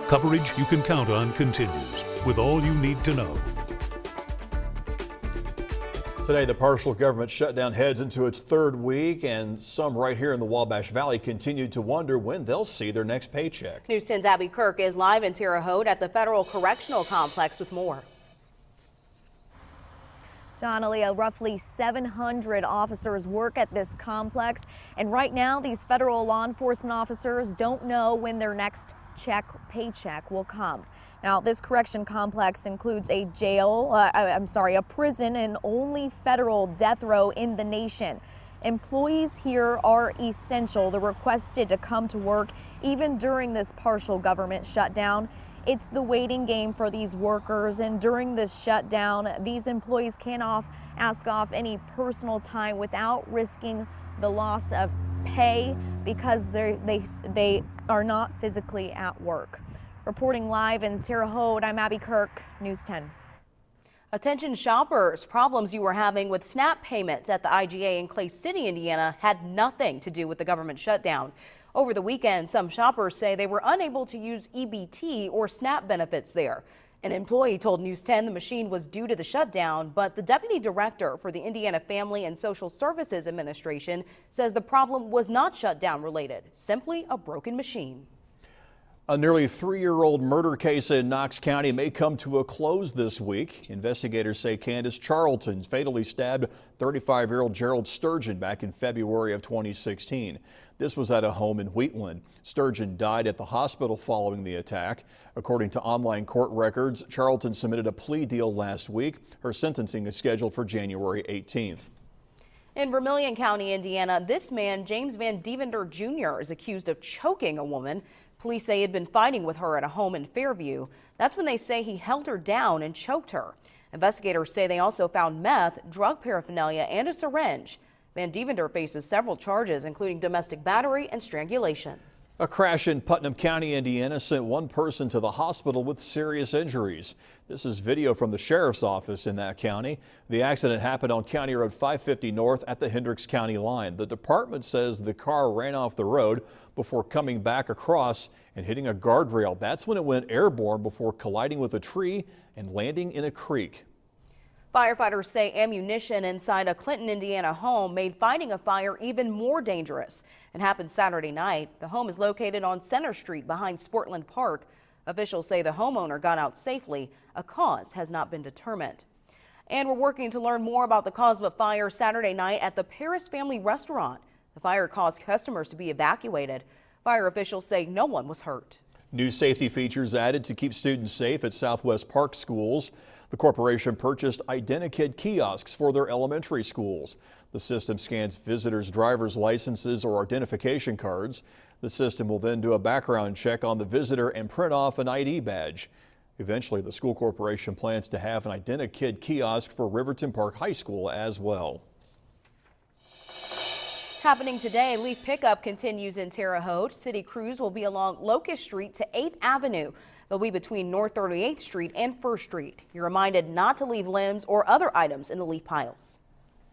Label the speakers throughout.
Speaker 1: Coverage you can count on continues with all you need to know.
Speaker 2: Today, the partial government shutdown heads into its third week, and some right here in the Wabash Valley continue to wonder when they'll see their next paycheck.
Speaker 3: News 10's Abby Kirk is live in Terre Haute at the Federal Correctional Complex with more.
Speaker 4: John, Aaliyah, roughly 700 officers work at this complex, and right now these federal law enforcement officers don't know when their next paycheck will come. Now, this correction complex includes a a prison and only federal death row in the nation. Employees here are essential. They're requested to come to work even during this partial government shutdown. It's the waiting game for these workers, and during this shutdown, these employees can't ask off any personal time without risking the loss of pay because they are not physically at work. Reporting live in Terre Haute, I'm Abby Kirk, News 10.
Speaker 3: Attention shoppers, problems you were having with SNAP payments at the IGA in Clay City, Indiana had nothing to do with the government shutdown. Over the weekend, some shoppers say they were unable to use EBT or SNAP benefits there. An employee told News 10 the machine was due to the shutdown, but the deputy director for the Indiana Family and Social Services Administration says the problem was not shutdown related, simply a broken machine.
Speaker 2: A nearly 3-year-old murder case in Knox County may come to a close this week. Investigators say Candace Charlton fatally stabbed 35-year-old Gerald Sturgeon back in February of 2016. This was at a home in Wheatland. Sturgeon died at the hospital following the attack. According to online court records, Charlton submitted a plea deal last week. Her sentencing is scheduled for January 18th.
Speaker 3: In Vermilion County, Indiana, this man, James Van Devender Jr., is accused of choking a woman. Police say he had been fighting with her at a home in Fairview. That's when they say he held her down and choked her. Investigators say they also found meth, drug paraphernalia, and a syringe. Van Devender faces several charges, including domestic battery and strangulation.
Speaker 2: A crash in Putnam County, Indiana sent one person to the hospital with serious injuries. This is video from the sheriff's office in that county. The accident happened on County Road 550 North at the Hendricks County line. The department says the car ran off the road before coming back across and hitting a guardrail. That's when it went airborne before colliding with a tree and landing in a creek.
Speaker 3: Firefighters say ammunition inside a Clinton, Indiana home made fighting a fire even more dangerous. It happened Saturday night. The home is located on Center Street behind Sportland Park. Officials say the homeowner got out safely. A cause has not been determined. And we're working to learn more about the cause of a fire Saturday night at the Paris Family Restaurant. The fire caused customers to be evacuated. Fire officials say no one was hurt.
Speaker 2: New safety features added to keep students safe at Southwest Park schools. The corporation purchased IdentiKid kiosks for their elementary schools. The system scans visitors' driver's licenses or identification cards. The system will then do a background check on the visitor and print off an ID badge. Eventually, the school corporation plans to have an IdentiKid kiosk for Riverton Park High School as well.
Speaker 3: Happening today, leaf pickup continues in Terre Haute. City crews will be along Locust Street to 8th Avenue. They'll be between North 38th Street and 1st Street. You're reminded not to leave limbs or other items in the leaf piles.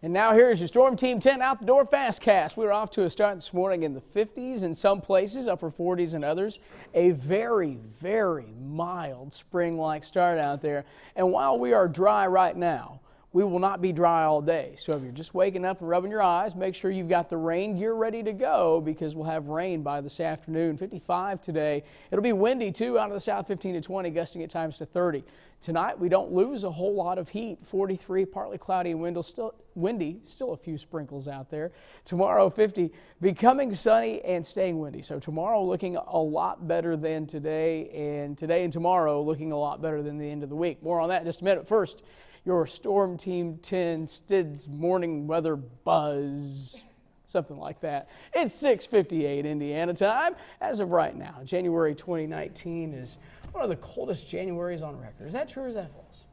Speaker 5: And now here's your Storm Team 10 Outdoor Fastcast. We're off to a start this morning in the 50s in some places, upper 40s in others. A very, very mild spring-like start out there. And while we are dry right now, we will not be dry all day. So if you're just waking up and rubbing your eyes, make sure you've got the rain gear ready to go because we'll have rain by this afternoon. 55 today. It'll be windy too out of the south, 15 to 20, gusting at times to 30. Tonight we don't lose a whole lot of heat. 43, partly cloudy and windy, still a few sprinkles out there. Tomorrow 50, becoming sunny and staying windy. So tomorrow looking a lot better than today and tomorrow looking a lot better than the end of the week. More on that in just a minute. First, your Storm Team 10 STIDS morning weather buzz, something like that. It's 6:58 Indiana time. As of right now, January 2019 is one of the coldest Januaries on record. Is that true or is that false?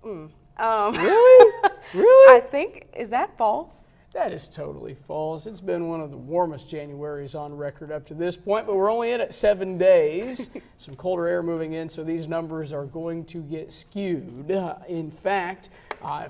Speaker 5: Really? Really?
Speaker 3: I think, is that false?
Speaker 5: That is totally false. It's been one of the warmest Januaries on record up to this point, but we're only in it 7 days. Some colder air moving in, so these numbers are going to get skewed. In fact,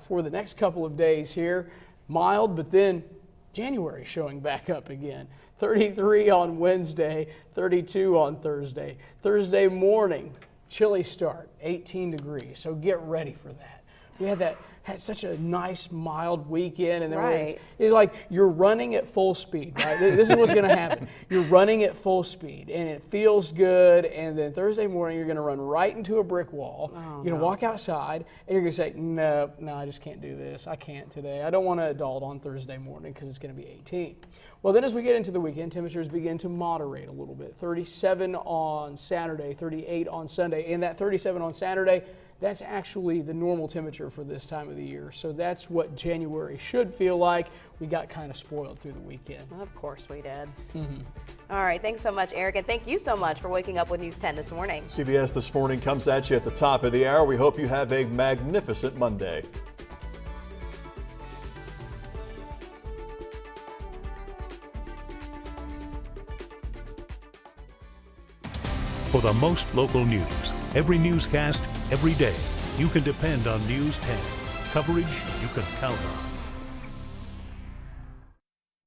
Speaker 5: for the next couple of days here, mild, but then January showing back up again. 33 on Wednesday, 32 on Thursday. Thursday morning, chilly start, 18 degrees. So get ready for that. We had such a nice mild weekend, and then it's like you're running at full speed, right? This is what's going to happen. You're running at full speed, and it feels good, and then Thursday morning you're going to run right into a brick wall. You're going to walk outside, and you're going to say, no, I just can't do this. I can't today. I don't want to adult on Thursday morning because it's going to be 18. Well, then as we get into the weekend, temperatures begin to moderate a little bit. 37 on Saturday, 38 on Sunday, and that 37 on Saturday, that's actually the normal temperature for this time of the year. So that's what January should feel like. We got kind of spoiled through the weekend.
Speaker 3: Of course we did. All right, thanks so much, Eric, and thank you so much for waking up with News 10 this morning.
Speaker 2: CBS This Morning comes at you at the top of the hour. We hope you have a magnificent Monday.
Speaker 1: For the most local news, every newscast, every day, you can depend on News 10. Coverage you can count on.